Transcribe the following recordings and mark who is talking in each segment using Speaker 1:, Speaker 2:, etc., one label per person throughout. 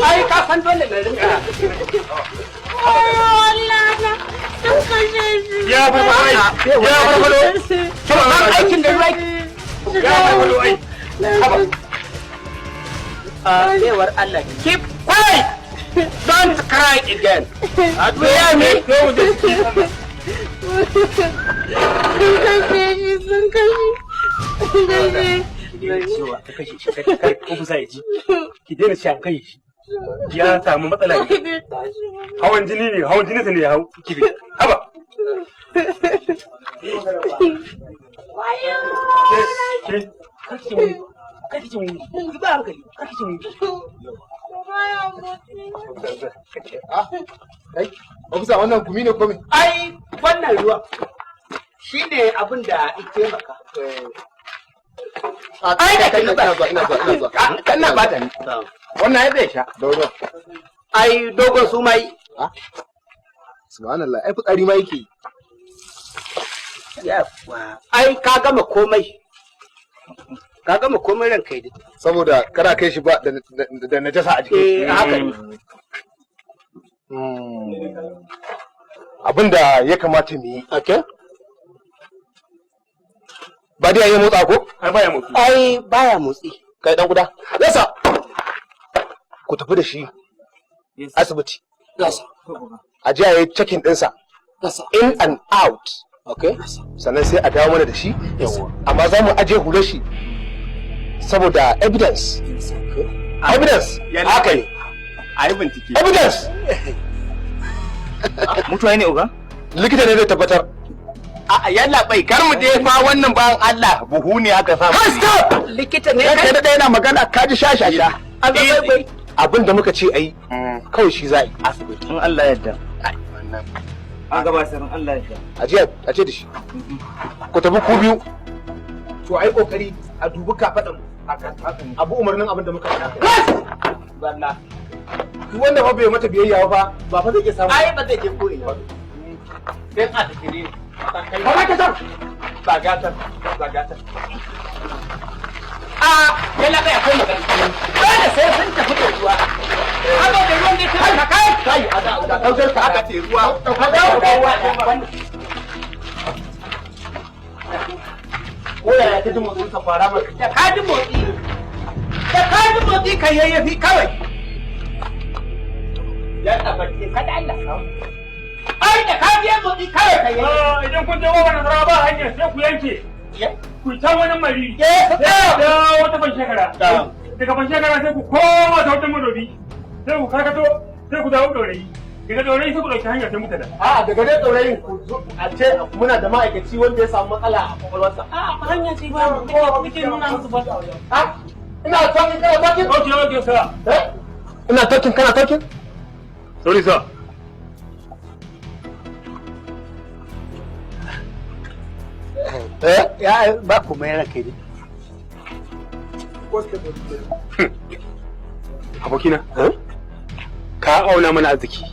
Speaker 1: ai ka san dole ne rinka
Speaker 2: Allah sun kashe shi
Speaker 1: ya farfado to an aikin da ruwa ya farfado ai baiwar Allah keep quiet don't cry again ya me
Speaker 2: sun kashe
Speaker 1: cewa ta kashe shi kai ko kusa ya ji ki daina cewa kai shi ya samu matsala ne hawan jini ne ya hau kibi haba
Speaker 3: Ofisa wannan gumi ne komai?
Speaker 1: Ai wannan ruwa shi ne abin da ya taimaka. Ai da kai ina zuwa. Kana ba ta ni. Wannan ya zai sha.
Speaker 3: Dogon.
Speaker 1: Ai dogon su mai.
Speaker 3: Subhanallah, ai fitsari ma yake.
Speaker 1: Yawa. Ai ka gama komai. Ka gama komai ran kai dai.
Speaker 3: Saboda kana kai shi ba da najasa a jiki.
Speaker 1: Haka ne.
Speaker 3: Abin da ya kamata mu yi.
Speaker 1: Okay.
Speaker 3: Ba dai ya motsa ko?
Speaker 1: Ai baya motsi.
Speaker 3: Kai dan guda. Yasa. Ku tafi da shi asibiti.
Speaker 1: Yasa.
Speaker 3: A je a yi checking ɗinsa.
Speaker 1: Yasa.
Speaker 3: In and out.
Speaker 1: Okay.
Speaker 3: Sannan sai a dawo mana da shi. Yawa. Amma za mu aje hular shi saboda evidence. Evidence. Haka ne.
Speaker 1: A yi bincike.
Speaker 3: Evidence.
Speaker 1: Mutuwa ne uga?
Speaker 3: Likita ne zai tabbatar.
Speaker 1: A yalla bai kar mu je fa wannan bayan Allah buhu ne aka samu.
Speaker 3: Stop!
Speaker 1: Likita ne
Speaker 3: kai da yana magana ka ji shashasha.
Speaker 1: bai.
Speaker 3: Abin da muka ce ayi kawai shi za a yi.
Speaker 1: Asibiti. In Allah yarda.
Speaker 3: Wannan.
Speaker 1: An gaba sanin Allah yarda.
Speaker 3: Aje da shi. Ku tafi ku biyu. To ai kokari a dubi kafadan abu umarnin abin da muka faɗa.
Speaker 1: Wallahi.
Speaker 3: Duk wanda fa bai mata biyayya ba fa zai iya samu.
Speaker 1: Ai ba zai je ko ina. Dan a tafi ne.
Speaker 3: Ba ka san.
Speaker 1: Ba gatar. Yana bai akwai magana. Dole sai sun tafi da ruwa. Haka da ruwan ne ta kai. A da daukar ka aka ce ruwa. Ka dawo da ruwa. Ko ya ta ji motsin sa fara maka. Da ka ji motsi ka yayyafi kawai. Ya tabbace ka da Allah. Ai da ka biya motsi kawai ka yayyafi.
Speaker 4: Idan kun je wannan fara ba hanyar sai ku yanke. Ku ta wani mari. Da wata ban shekara. Daga ban shekara sai ku koma ta wata madobi. Sai ku karkato sai ku dawo ɗorayi. Daga ɗorayi sai ku ɗauki hanyar sai muka da.
Speaker 3: A'a daga dai ɗorayin ku a ce muna da ma'aikaci wanda ya samu matsala a kwakwalwarsa.
Speaker 4: A hanya ce ba mu muke nuna musu ba.
Speaker 3: Ina talking kana talking?
Speaker 4: Okay, sir.
Speaker 3: Ina talking kana talking?
Speaker 4: Sorry, sir.
Speaker 1: Ya ba ku mai rake ne.
Speaker 4: Abokina, ka auna mana arziki.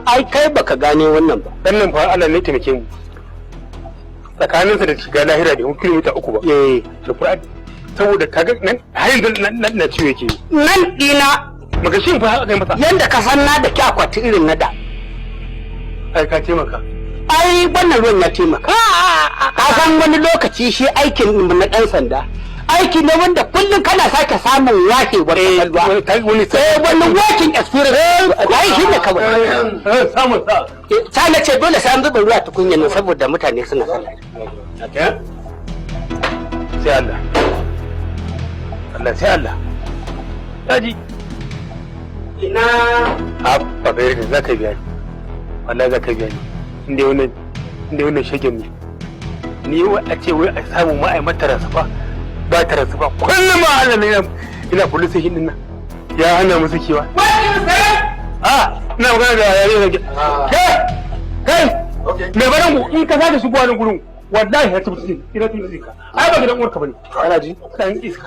Speaker 1: Ai kai baka gane wannan ba.
Speaker 4: Dan nan fa Allah ne taimake mu. Tsakaninsa da shiga lahira da kilomita 3 ba. Da Qur'an saboda kaga nan har yanzu na ciwo yake.
Speaker 1: Nan dina
Speaker 4: magashin fa aka yi masa.
Speaker 1: Yanda ka san na da kyakwati irin na da.
Speaker 4: Ai ka taimaka.
Speaker 1: Ai wannan ruwan ya taimaka. Ka san wani lokaci shi aikin na ɗan sanda. Aiki ne wanda kullum kana sake samun wahewar kwakwalwa. Wannan working experience. Ai shi ne kawai.
Speaker 4: Samun sa.
Speaker 1: Ta na ce dole sai an zuba ruwa tukunya nan saboda mutane suna sallah.
Speaker 4: Sai Allah. Allah sai Allah. Daji.
Speaker 1: Ina.
Speaker 4: Ba bai da zaka biya ni. Wallahi zaka biya ni. Inda wannan shagen ne. Ni wai a ce wai a samu ma a yi mata rasu ba ta rasu ba. Kullum ma Allah ne ina police station din nan. Ya hana musu kewa. Ina magana da yare na kai mai baran ku in ka sake shigowa nan gurin wallahi ya tabbata ina tun ka ai ba gidan uwarka bane
Speaker 3: ana ji
Speaker 4: kan iska